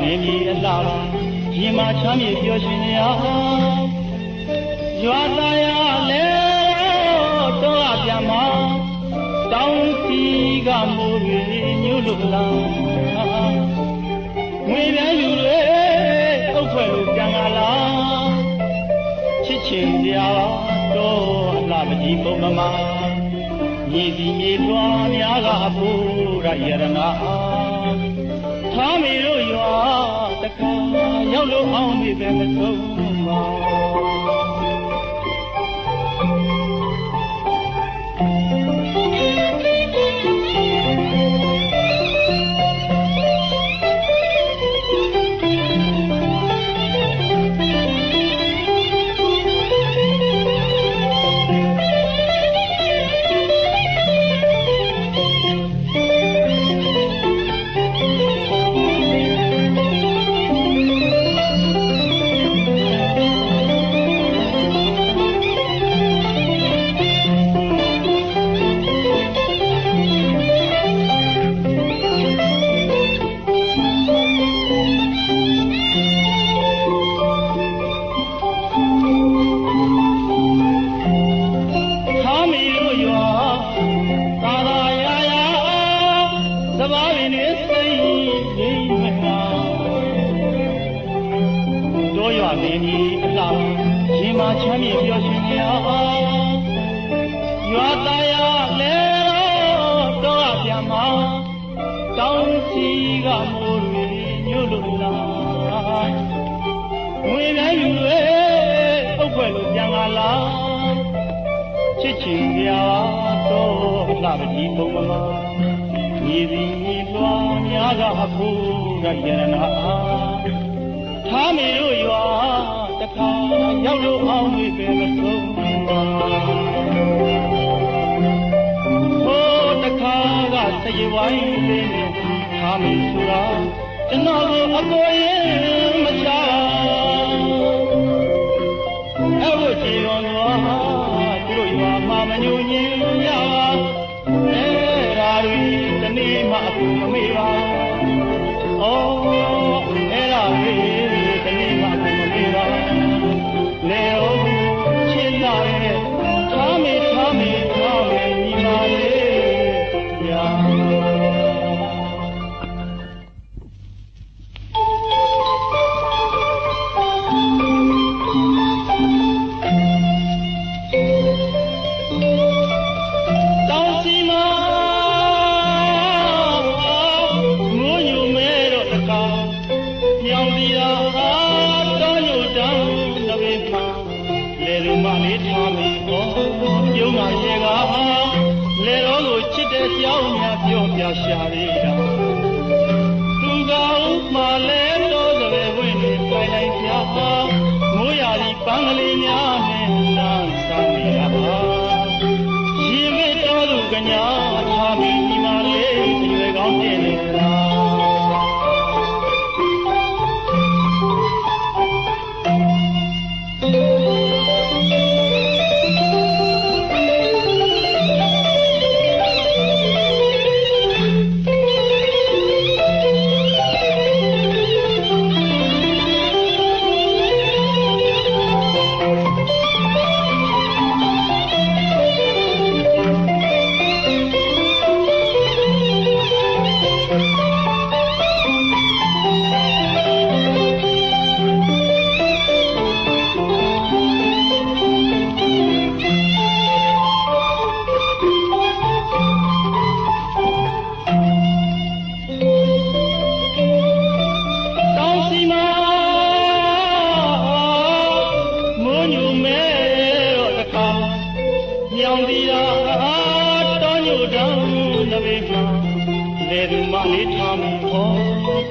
နေမည်အလားရင်မချမ်းမြေပြောရှင်ရရွာသားရလဲတော့အပြန်မတောင်းစီကမိုးတွေညှို့လို့လားငွေပြန်ယူလေအုပ်ဖွဲ့လို့ပြန်လာချစ်ချင်ကြတော့အလားမကြီးပုံမမညီစီညီလွားများကဖို့ရရနာထားမီတို့ရွာတခါရောက်လို့အောင်ပြီပဲမဆုံးပါချမ်းမြေပြောရှင်ရရွာသားရလဲတော့ပြန်မတောင်းစီကမိုးတွေညှို့လို့လားငွေပြန်ယူလေအုပ်ဖွဲ့လို့ပြန်လာချစ်ချင်ကြတော့လှပကြီးပုံမညီစီညီလွားများကအဖို့ရရနာထားမီတို့ရွာတခါရောက်လို့အောင်ပြီပဲမဆုံးပါဟိုတခါကစရဝိုင်းလေးနဲ့ထားမီဆိုတာကျွန်တော်ကိုအကိုရင်မချအဲ့ဝချီတော်တော်သူတို့ရွာမှာမညူညင်ရအဲ့ဓာရီတနေ့မှအကူမမေ့ပါအဲ့ဓာရီတနေ့မှအကူမမေ့ပါလေဟုတ်ချစ်လာရဲ့ထားမေညီမလေးရာတောင်းစီမမိုးညူမဲတော့တကားညောင်စီရာတောညိုတောင်းနဘေးမှာလေလူမလေးထားမေပြုံးလာရဲ့ကလေတော်ကိုချစ်တဲ့ကြောင်းများပြောပြရှာရတာသူကောင်းမှလဲတော့သပဲဝင်နေပိုင်လိုက်ပြမိုးရာဒီပန်းကလေးများနဲ့နားဆောင်နေတာရှင်မေတော်သူကညာထားပြီးညီမလေးရွယ်ကောင်းတင်နေတာ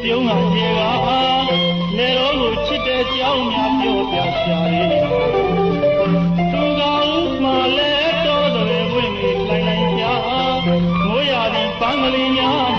ပြုံးလာရဲ့ကလေတော်ကိုချစ်တဲ့ကြောင်းများပြောပြရှာရသူကောင်းမှလဲတော်တယ်ဝင်နေလိုက်လိုက်ပြမိုးရာဒီပန်းကလေးများ